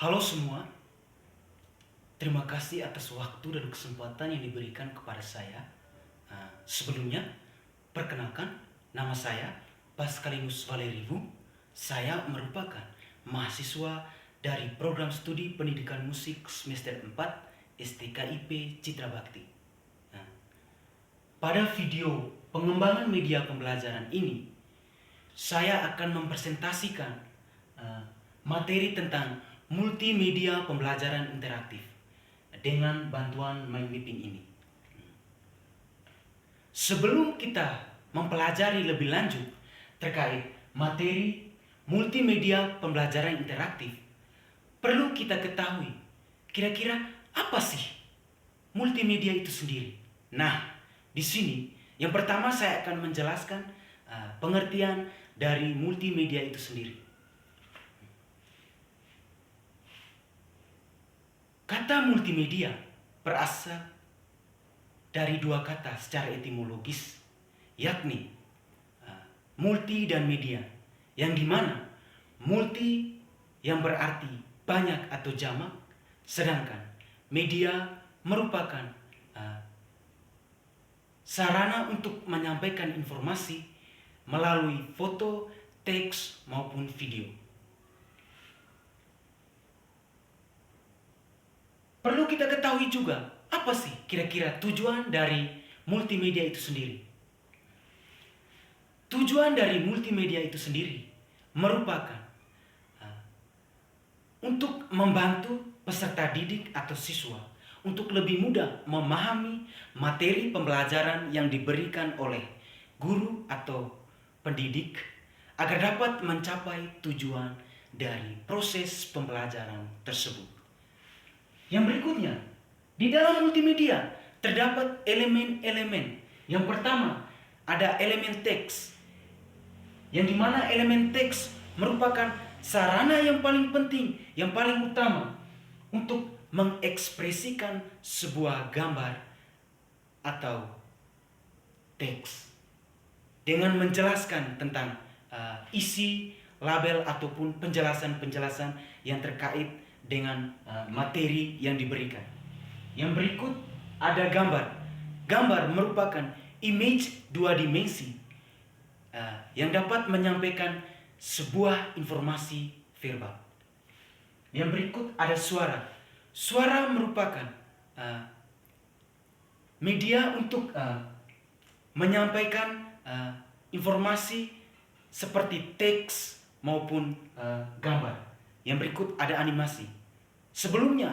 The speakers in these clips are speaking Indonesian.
Halo semua, terima kasih atas waktu dan kesempatan yang diberikan kepada saya. Sebelumnya, perkenalkan, nama saya Pascalinus Valerivu. Saya merupakan mahasiswa dari program studi pendidikan musik semester 4 STKIP Citra Bakti. Pada video pengembangan media pembelajaran ini, saya akan mempresentasikan materi tentang multimedia pembelajaran interaktif dengan bantuan mind mapping ini. Sebelum kita mempelajari lebih lanjut terkait materi multimedia pembelajaran interaktif, perlu kita ketahui kira-kira apa sih multimedia itu sendiri. Nah, di sini yang pertama saya akan menjelaskan pengertian dari multimedia itu sendiri. Kata multimedia berasal dari dua kata secara etimologis, yakni multi dan media, yang dimana multi yang berarti banyak atau jamak, sedangkan media merupakan sarana untuk menyampaikan informasi melalui foto, teks, maupun video. Perlu kita ketahui juga, apa sih kira-kira tujuan dari multimedia itu sendiri? Tujuan dari multimedia itu sendiri merupakan untuk membantu peserta didik atau siswa untuk lebih mudah memahami materi pembelajaran yang diberikan oleh guru atau pendidik agar dapat mencapai tujuan dari proses pembelajaran tersebut. Yang berikutnya, di dalam multimedia terdapat elemen-elemen. Yang pertama, ada elemen teks. Yang dimana elemen teks merupakan sarana yang paling penting, yang paling utama untuk mengekspresikan sebuah gambar atau teks dengan menjelaskan tentang isi, label ataupun penjelasan-penjelasan yang terkait dengan materi yang diberikan. Yang berikut ada gambar. Gambar merupakan image dua dimensi yang dapat menyampaikan sebuah informasi verbal. Yang berikut ada suara. Suara merupakan media untuk menyampaikan informasi seperti teks maupun gambar. Yang berikut ada animasi. Sebelumnya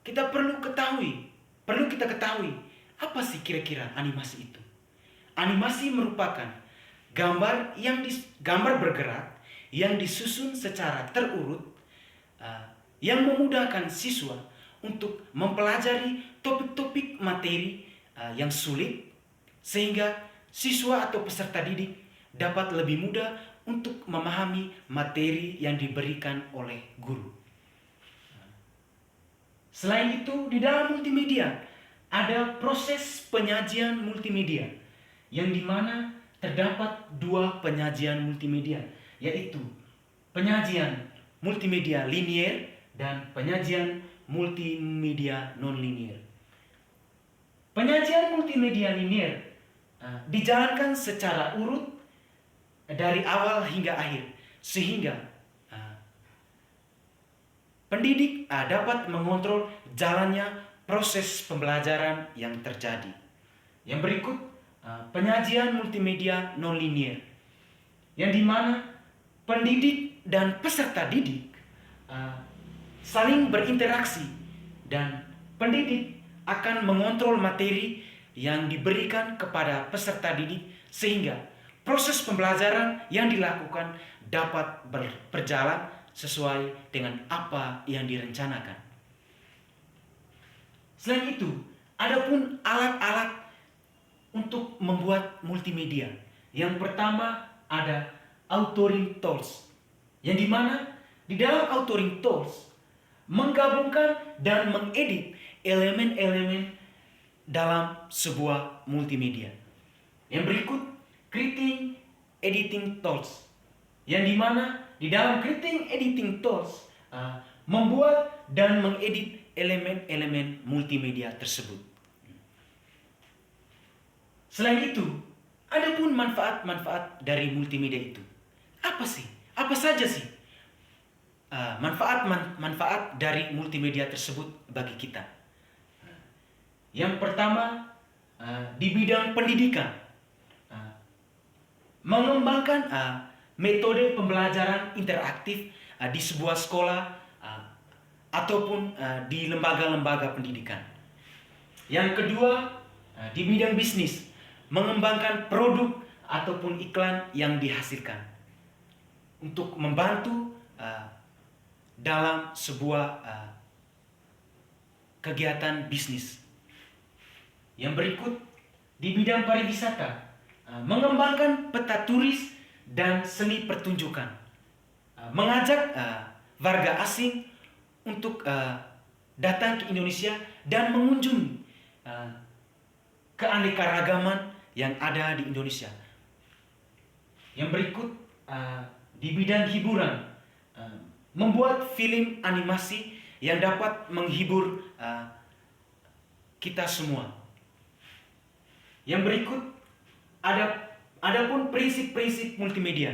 kita perlu kita ketahui apa sih kira-kira animasi itu. Animasi merupakan gambar bergerak yang disusun secara terurut yang memudahkan siswa untuk mempelajari topik-topik materi yang sulit sehingga siswa atau peserta didik dapat lebih mudah untuk memahami materi yang diberikan oleh guru. Selain itu, di dalam multimedia ada proses penyajian multimedia yang dimana terdapat dua penyajian multimedia, yaitu penyajian multimedia linier dan penyajian multimedia non-linier. Penyajian multimedia linier dijalankan secara urut dari awal hingga akhir, sehingga pendidik dapat mengontrol jalannya proses pembelajaran yang terjadi. Yang berikut penyajian multimedia non-linier, yang dimana pendidik dan peserta didik saling berinteraksi dan pendidik akan mengontrol materi yang diberikan kepada peserta didik sehingga proses pembelajaran yang dilakukan dapat berjalan sesuai dengan apa yang direncanakan. Selain itu, ada pun alat-alat untuk membuat multimedia. Yang pertama ada authoring tools, yang dimana di dalam authoring tools menggabungkan dan mengedit elemen-elemen dalam sebuah multimedia. Yang berikut creating editing tools, yang dimana di dalam creating editing tools membuat dan mengedit elemen-elemen multimedia tersebut. Selain itu, ada pun manfaat-manfaat dari multimedia itu. Apa sih? Apa saja sih manfaat dari multimedia tersebut bagi kita? Yang pertama, di bidang pendidikan, mengembangkan metode pembelajaran interaktif di sebuah sekolah ataupun di lembaga-lembaga pendidikan. Yang kedua, di bidang bisnis, mengembangkan produk ataupun iklan yang dihasilkan untuk membantu dalam sebuah kegiatan bisnis. Yang berikut, di bidang pariwisata, mengembangkan peta turis dan seni pertunjukan, mengajak warga asing untuk datang ke Indonesia dan mengunjungi keanekaragaman yang ada di Indonesia. Yang berikut, di bidang hiburan, membuat film animasi yang dapat menghibur kita semua. Yang berikut, ada pun prinsip-prinsip multimedia.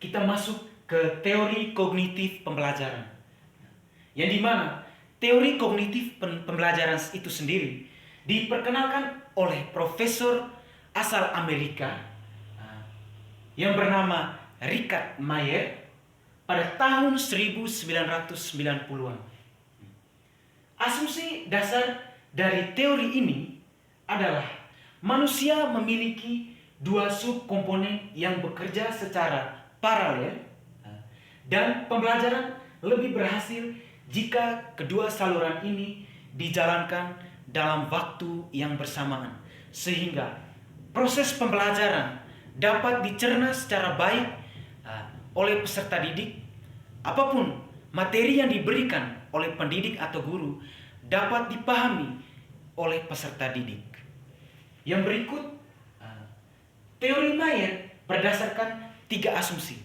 Kita masuk ke teori kognitif pembelajaran, yang dimana teori kognitif pembelajaran itu sendiri diperkenalkan oleh profesor asal Amerika yang bernama Richard Mayer pada tahun 1990-an. Asumsi dasar dari teori ini adalah manusia memiliki dua subkomponen yang bekerja secara paralel, dan pembelajaran lebih berhasil jika kedua saluran ini dijalankan dalam waktu yang bersamaan, sehingga proses pembelajaran dapat dicerna secara baik oleh peserta didik. Apapun materi yang diberikan oleh pendidik atau guru dapat dipahami oleh peserta didik. Yang berikut, teori Mayer berdasarkan tiga asumsi.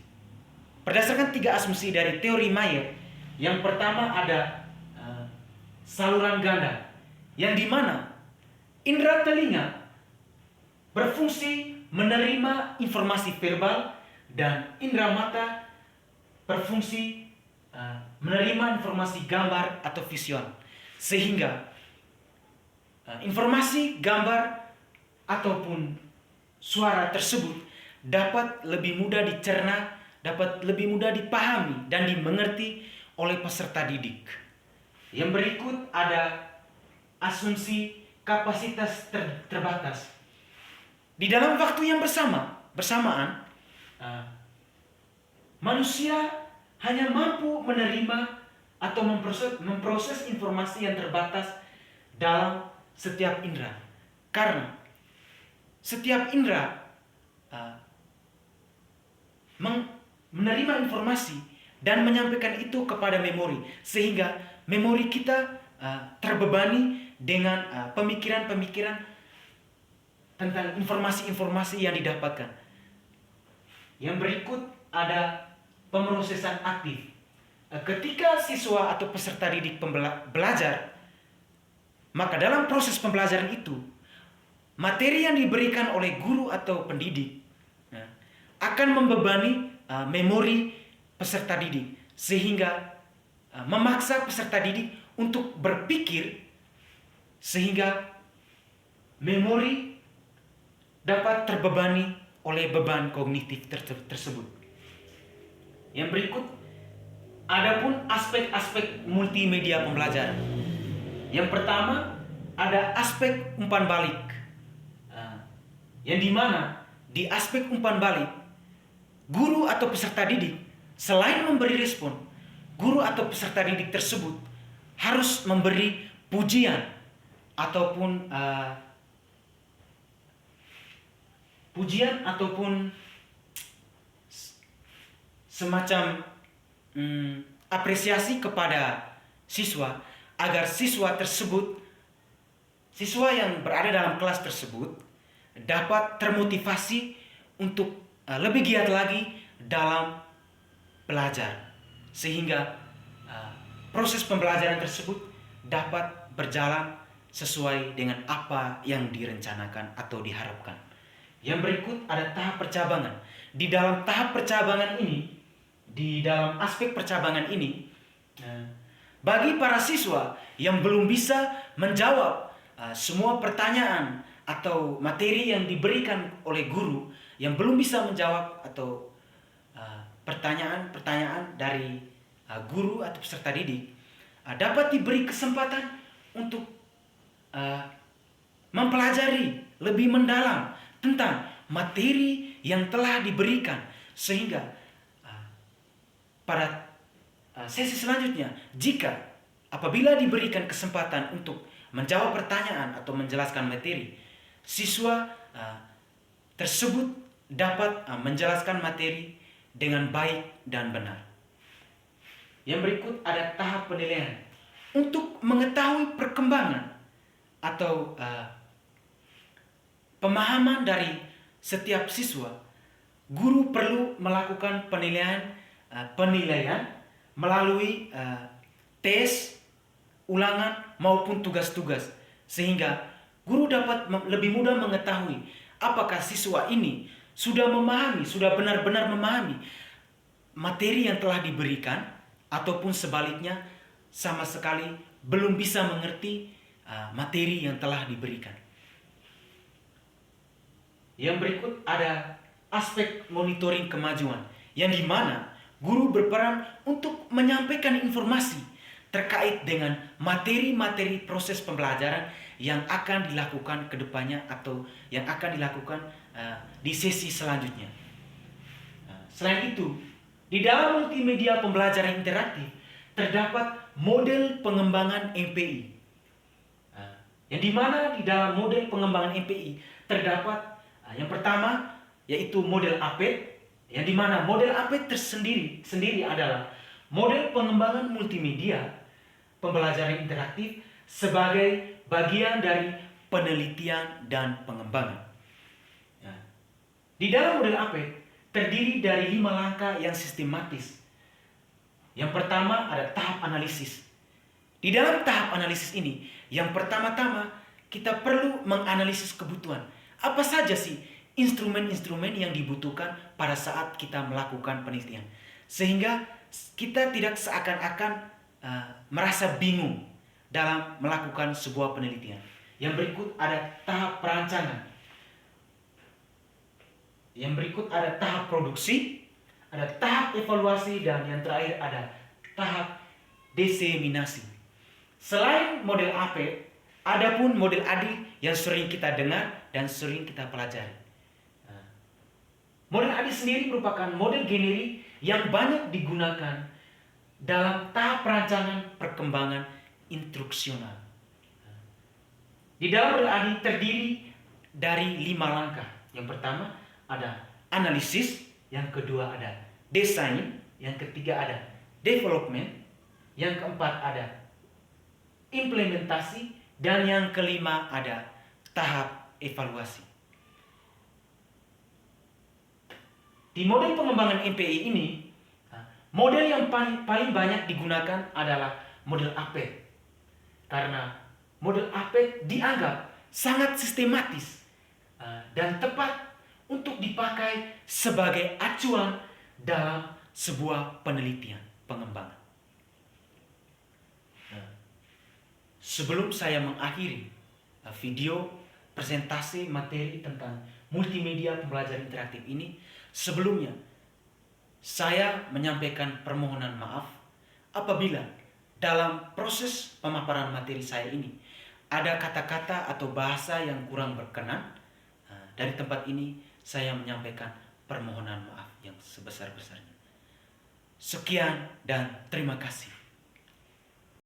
Berdasarkan tiga asumsi dari teori Mayer, yang pertama ada saluran ganda, yang dimana indera telinga berfungsi menerima informasi verbal dan indera mata berfungsi menerima informasi gambar atau visual, sehingga informasi gambar ataupun suara tersebut dapat lebih mudah dicerna, dapat lebih mudah dipahami dan dimengerti oleh peserta didik. Yang berikut ada asumsi kapasitas terbatas. Di dalam waktu yang bersamaan, manusia hanya mampu menerima atau memproses informasi yang terbatas dalam setiap indera. Karena setiap indera menerima informasi dan menyampaikan itu kepada memori, sehingga memori kita terbebani dengan pemikiran-pemikiran tentang informasi-informasi yang didapatkan. Yang berikut ada pemrosesan aktif. Ketika siswa atau peserta didik belajar, maka dalam proses pembelajaran itu, materi yang diberikan oleh guru atau pendidik akan membebani memori peserta didik, sehingga memaksa peserta didik untuk berpikir, sehingga memori dapat terbebani oleh beban kognitif tersebut. Yang berikut, adapun aspek-aspek multimedia pembelajaran. Yang pertama, ada aspek umpan balik, yang dimana di aspek umpan balik, guru atau peserta didik selain memberi respon, guru atau peserta didik tersebut harus memberi pujian ataupun semacam apresiasi kepada siswa, agar siswa yang berada dalam kelas tersebut dapat termotivasi untuk lebih giat lagi dalam belajar, sehingga proses pembelajaran tersebut dapat berjalan sesuai dengan apa yang direncanakan atau diharapkan. Yang berikut ada tahap percabangan. Di dalam tahap percabangan ini, di dalam aspek percabangan ini, bagi para siswa yang belum bisa menjawab semua pertanyaan atau materi yang diberikan oleh guru, yang belum bisa menjawab atau pertanyaan-pertanyaan dari guru atau peserta didik, dapat diberi kesempatan untuk mempelajari lebih mendalam tentang materi yang telah diberikan, sehingga pada sesi selanjutnya, jika apabila diberikan kesempatan untuk menjawab pertanyaan atau menjelaskan materi, siswa tersebut dapat menjelaskan materi dengan baik dan benar. Yang berikut ada tahap penilaian. Untuk mengetahui perkembangan atau pemahaman dari setiap siswa, guru perlu melakukan penilaian melalui tes, ulangan maupun tugas-tugas, sehingga guru dapat lebih mudah mengetahui apakah siswa ini sudah benar-benar memahami materi yang telah diberikan, ataupun sebaliknya sama sekali belum bisa mengerti materi yang telah diberikan. Yang berikut ada aspek monitoring kemajuan, yang dimana guru berperan untuk menyampaikan informasi terkait dengan materi-materi proses pembelajaran yang akan dilakukan ke depannya atau yang akan dilakukan di sesi selanjutnya. Selain itu, di dalam multimedia pembelajaran interaktif terdapat model pengembangan MPI. Yang dimana di dalam model pengembangan MPI terdapat yang pertama yaitu model APET, yang dimana model APET sendiri adalah model pengembangan multimedia pembelajaran interaktif sebagai bagian dari penelitian dan pengembangan. Di dalam model APET terdiri dari 5 langkah yang sistematis. Yang pertama ada tahap analisis. Di dalam tahap analisis ini, yang pertama-tama kita perlu menganalisis kebutuhan. Apa saja sih instrumen-instrumen yang dibutuhkan pada saat kita melakukan penelitian, sehingga kita tidak seakan-akan merasa bingung dalam melakukan sebuah penelitian. Yang berikut ada tahap perancangan. Yang berikut ada tahap produksi, ada tahap evaluasi, dan yang terakhir ada tahap diseminasi. Selain model APET, ada pun model ADI yang sering kita dengar dan sering kita pelajari. Model ADI sendiri merupakan model generik yang banyak digunakan dalam tahap perancangan perkembangan instruksional. Di dalam model ADI terdiri dari 5 langkah. Yang pertama ada analisis, yang kedua ada desain, yang ketiga ada development, yang keempat ada implementasi, dan yang kelima ada tahap evaluasi. Di model pengembangan MPI ini, model yang paling banyak digunakan adalah model APET, karena model APET dianggap sangat sistematis dan tepat untuk dipakai sebagai acuan dalam sebuah penelitian pengembangan. Sebelum saya mengakhiri video presentasi materi tentang multimedia pembelajaran interaktif ini, sebelumnya saya menyampaikan permohonan maaf apabila dalam proses pemaparan materi saya ini ada kata-kata atau bahasa yang kurang berkenan. Dari tempat ini saya menyampaikan permohonan maaf yang sebesar-besarnya. Sekian dan terima kasih.